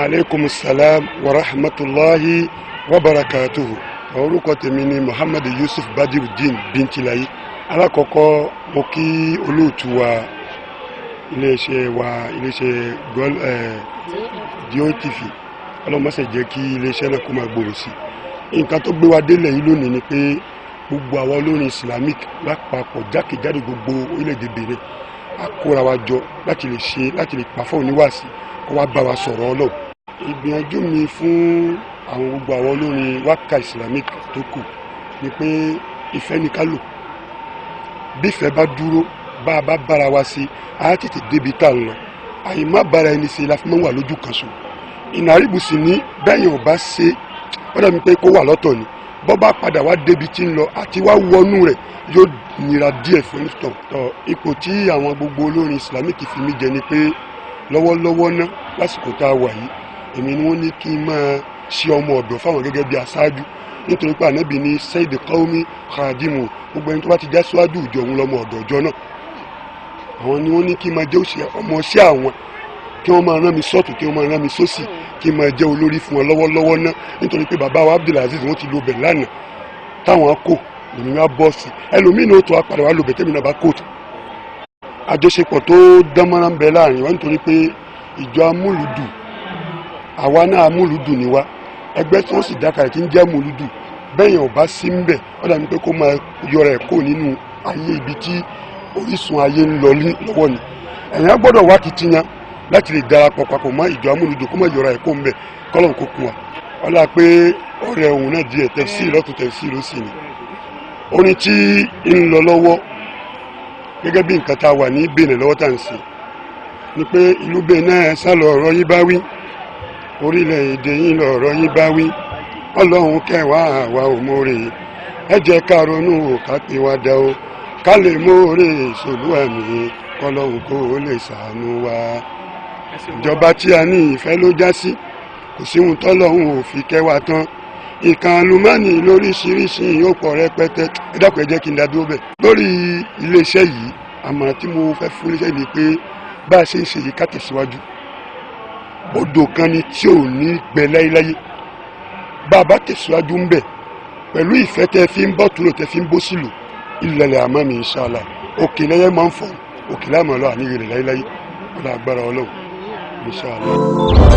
aleykum salaam wa rahmatulahi wa barakatuhu. Orúkọ tèmi ni Muhammad Yusuf Badiruddin Bintilayi. Alákọ̀ọ́kọ́ mo kí olóòtú wa iléeṣẹ́ DOTV. Ọlọ́run ṣe jẹ́ kí iléeṣẹ́ náà kó máa gbòòrò sí. Nǹkan tó gbé wa délẹ̀ yìí lónìí ni pé gbogbo àwọn olórin Islamic lápapọ̀ jákèjádò gbogbo orílẹ̀-èdè Benin a kóra wa jọ láti lè pàfọ́ oníwàásí kó wá bá wa sọ̀rọ̀ Ọlọ́run. Ìgbìyànjú mi fún àwọn gbogbo àwọn olórin wákà Islamic tó kù ni pé ìfẹ́ ní ká lò. Bí ìfẹ́ bá dúró bá a bá bára wa sí a tètè débi tá a lọ. Àyè má bára ẹni ṣe la fi máa ń wà lójú kan so. Ìnàríbùsì ní bẹ́yìn ò bá ṣe ó dàbí pé kó wà lọ́tọ̀ ni bọ́ bá padà wá débi tí ń lọ àti wá wọnú rẹ̀ yóò nira díẹ̀ fún ìtàn. Ipò tí àwọn gbogbo olórin Islamic fi mí jẹ ni pé lọ́wọ́lọ́wọ́ ná lásìkò tá a wà yìí èmi ni wọ́n ní kí n máa ṣe ọmọ ọ̀dọ̀ fáwọn gẹ́gẹ́ bí aṣáájú nítorí pé ànábì ní Sayyid Qawmi Khadimu gbogbo ẹni tó bá ti já síwájú ìjọ òun lọ́mọ ọ̀dọ̀ ọjọ́ náà. Àwọn ni wọ́n ní kí n máa jẹ́ ọmọ sí àwọn kí wọ́n máa rán mi sọ́tún kí wọ́n máa rán mi sósì kí n máa jẹ́ olórí fún wọn lọ́wọ́lọ́wọ́ náà nítorí pé bàbá wa Abdulaziz wọ́n ti lo bẹ̀ lánàá táwọn kò èmi wá bọ́ sí ẹlòmíín náà tó apàdé wa lo bẹ̀ tẹ́mi náà bá kóòtù. Àjọṣepọ̀ tó dánmọ́rán bẹ láàrin wa nítorí pé ìjọ amúlùdù àwa náà amúlùdù ni wa ẹgbẹ́ tí wọ́n sì dákàrẹ̀ tí ń jẹ́ amúlùdù bẹ́yìn ọba sí ń bẹ̀ ó dàbí pé kó máa yọra ẹ̀ kó nínú ayé ibi tí orísun ayé ń lọ lọ́wọ́ ni ẹ̀yàn gbọ́dọ̀ wá kìtìyàn láti lè darapọ̀ papọ̀ mọ́ ìjọ amúlùdù kó má yọra ẹ̀ kó ń bẹ̀ kọ́lọ̀ kó kún wa ọlá pé ọ̀rẹ́ òun náà díẹ̀ tẹ̀sí lọ́tún tẹ̀sí ló sì ni. Orin tí ń lọ lọ́wọ́ gẹ́gẹ́ bí nǹkan tá a wà ní Benin lọ́wọ́ tá à ń ṣe ni pé ìlú Benin náà sálọ ọ̀rọ̀ yín bá wí orílẹ̀-èdè yín lọ ọ̀rọ̀ yín bá wí Ọlọ́run kẹwàá àwa ò mórè ẹ jẹ́ ká ronú ò ká pé wá dá o ká lè mórè ìṣòlú àmì kọ́lọ́run kó lè ṣàánú wa. Ìjọba tí a ní ìfẹ́ ló já sí kò sí ohun tọ́lọ́run ò fi kẹwàá tán ìkan alumani lóríṣiríṣi yóò pọ̀ rẹpẹtẹ ẹ dákun ẹ jẹ́ kí n dá dúró bẹ̀. Lórí iléeṣẹ́ yìí àmọ̀ràn tí mo fẹ́ fún iléeṣẹ́ yìí ni pé bá a ṣe ń ṣe yìí ká tẹ̀síwájú. Odò kan ni tí ò ní gbẹ láyéláyé bá a bá tẹ̀síwájú ń bẹ̀ pẹ̀lú ìfẹ́ tẹ́ fi ń bọ́ túrò tẹ́ fi ń bó sílò ilẹ̀ àmọ́ mi inshallah òkè lẹ́yẹ máa ń fọ̀ òkè láàmú ọlọ́ àníyèrè láyéláyé ọlọ́ agbára Ọlọ́run inshallah.